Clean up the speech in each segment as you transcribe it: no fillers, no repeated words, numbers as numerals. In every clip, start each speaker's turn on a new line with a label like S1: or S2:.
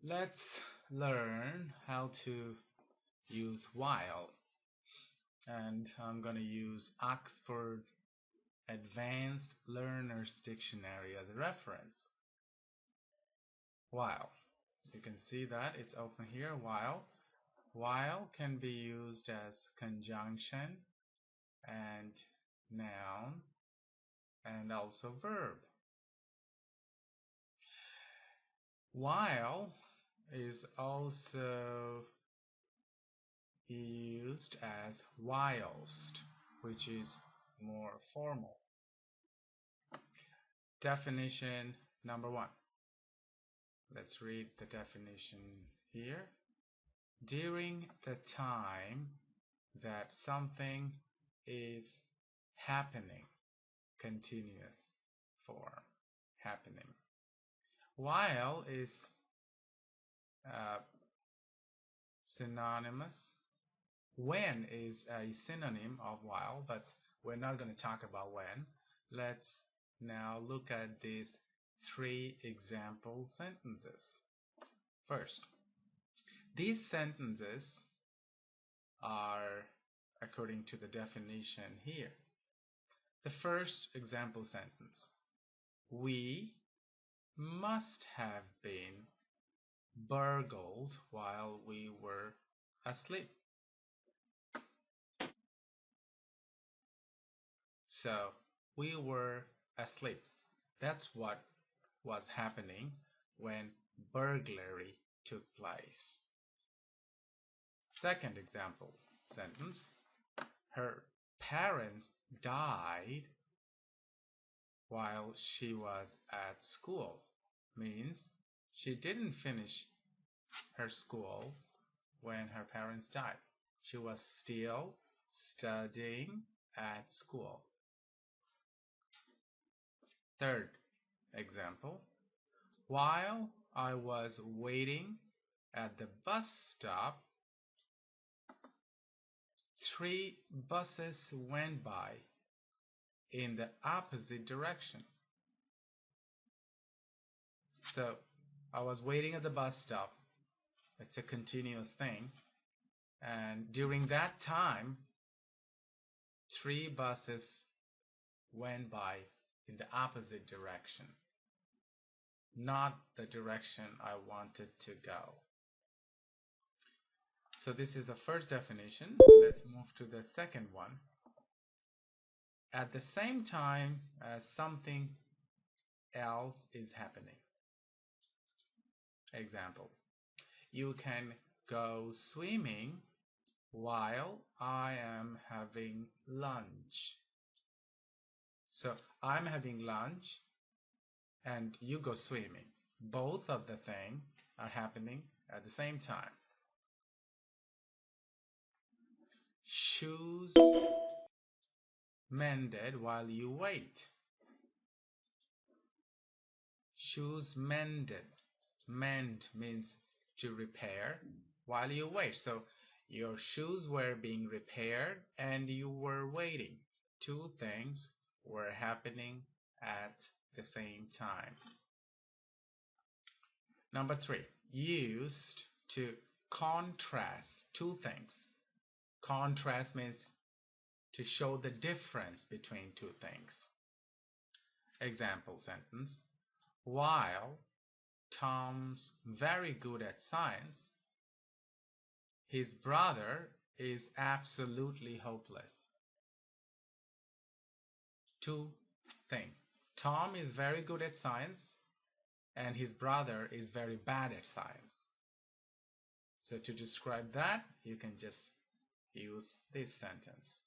S1: Let's learn how to use while, and I'm going to use Oxford Advanced Learners Dictionary as a reference. While. You can see that it's open here, while. While can be used as conjunction and noun and also verb. While is also used as whilst, which is more formal. Definition number 1. Let's read the definition here. During the time that something is happening, continuous form, happening. While is synonymous. When is a synonym of while, but we're not going to talk about when. Let's now look at these 3 example sentences. First, these sentences are according to the definition here. The first example sentence: we must have been burgled while we were asleep. So we were asleep. That's what was happening when burglary took place. Second example sentence: her parents died while she was at school. Means she didn't finish her school when her parents died. She was still studying at school. Third example: while I was waiting at the bus stop, 3 buses went by in the opposite direction. So I was waiting at the bus stop. It's a continuous thing. And during that time, 3 buses went by in the opposite direction, not the direction I wanted to go. So this is the first definition. Let's move to the second one. At the same time as something else is happening. Example: you can go swimming while I am having lunch. So I'm having lunch and you go swimming. Both of the things are happening at the same time. Shoes mended while you wait. Shoes mended. Mend means to repair while you wait. So your shoes were being repaired and you were waiting. 2 things were happening at the same time. Number 3, used to contrast 2 things. Contrast means to show the difference between 2 things. Example sentence: while Tom's very good at science, his brother is absolutely hopeless. 2 things. Tom is very good at science and his brother is very bad at science. So to describe that, you can just use this sentence.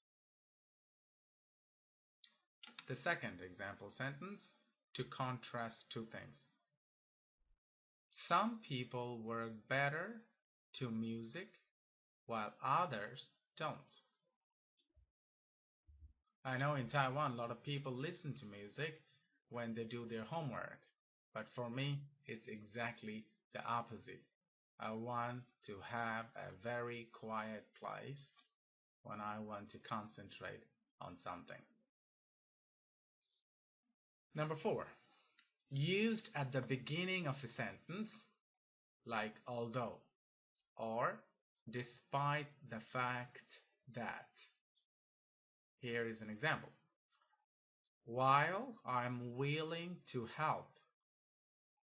S1: The second example sentence: to contrast 2 things. Some people work better to music while others don't. I know in Taiwan a lot of people listen to music when they do their homework, but for me it's exactly the opposite. I want to have a very quiet place when I want to concentrate on something. Number 4, used at the beginning of a sentence like although, or despite the fact that. Here is an example. While I'm willing to help,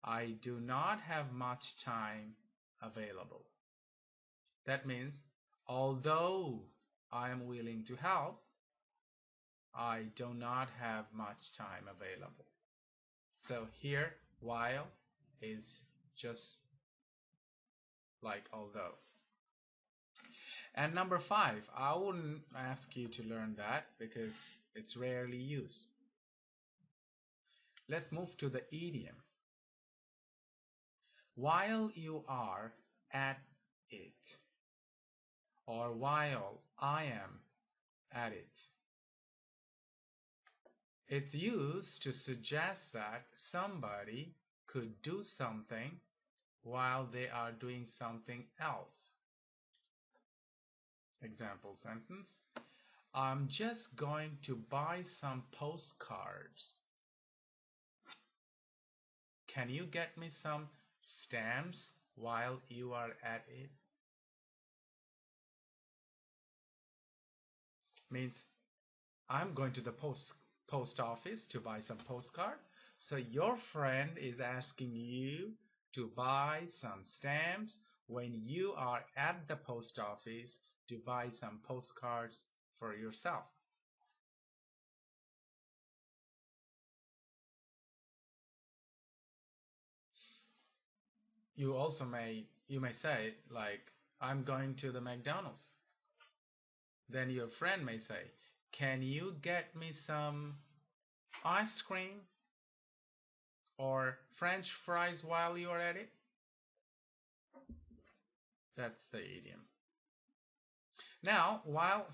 S1: I do not have much time available. That means, although I am willing to help, I do not have much time available. So here, while is just like although. And number 5, I wouldn't ask you to learn that because it's rarely used. Let's move to the idiom. While you are at it, or while I am at it. It's used to suggest that somebody could do something while they are doing something else. Example sentence. I'm just going to buy some postcards. Can you get me some stamps while you are at it? Means I'm going to the post office to buy some postcard. So your friend is asking you to buy some stamps when you are at the post office to buy some postcards for yourself. You may say like, I'm going to the McDonald's. Then your friend may say, can you get me some ice cream or French fries while you are at it? That's the idiom. Now, while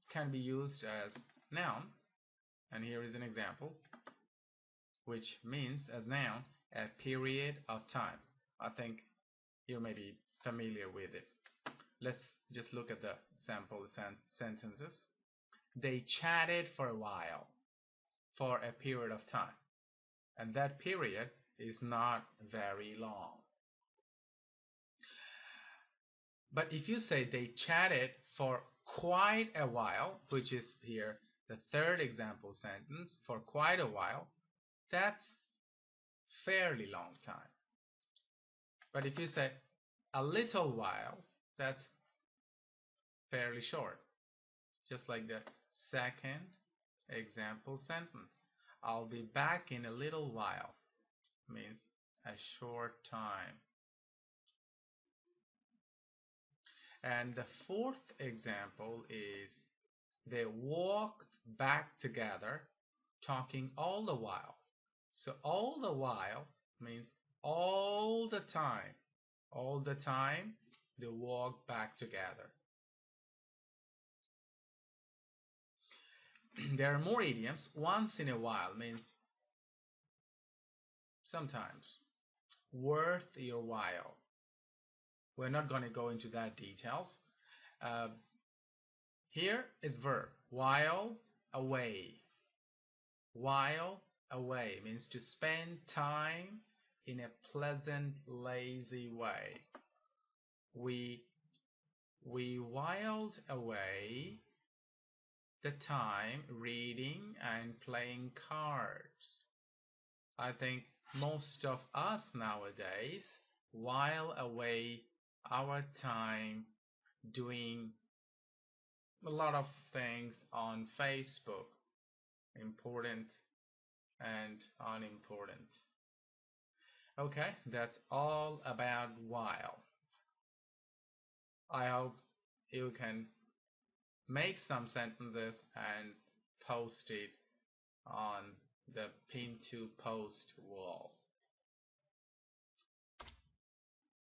S1: can be used as noun, and here is an example, which means as noun, a period of time. I think you may be familiar with it. Let's just look at the sample sentences. They chatted for a while, for a period of time, and that period is not very long. But if you say they chatted for quite a while, which is here the third example sentence, for quite a while, that's fairly long time. But if you say a little while, that's fairly short. Just like the second example sentence. I'll be back in a little while means a short time. And the fourth example is they walked back together talking all the while. So all the while means all the time. All the time they walk back together. There are more idioms. Once in a while means sometimes. Worth your while. We're not going to go into that details. Here is verb. While away. While away means to spend time in a pleasant, lazy way. We whiled away the time reading and playing cards. I think most of us nowadays while away our time doing a lot of things on Facebook, important and unimportant. Okay, that's all about while. I hope you can make some sentences and post it on the pin to post wall.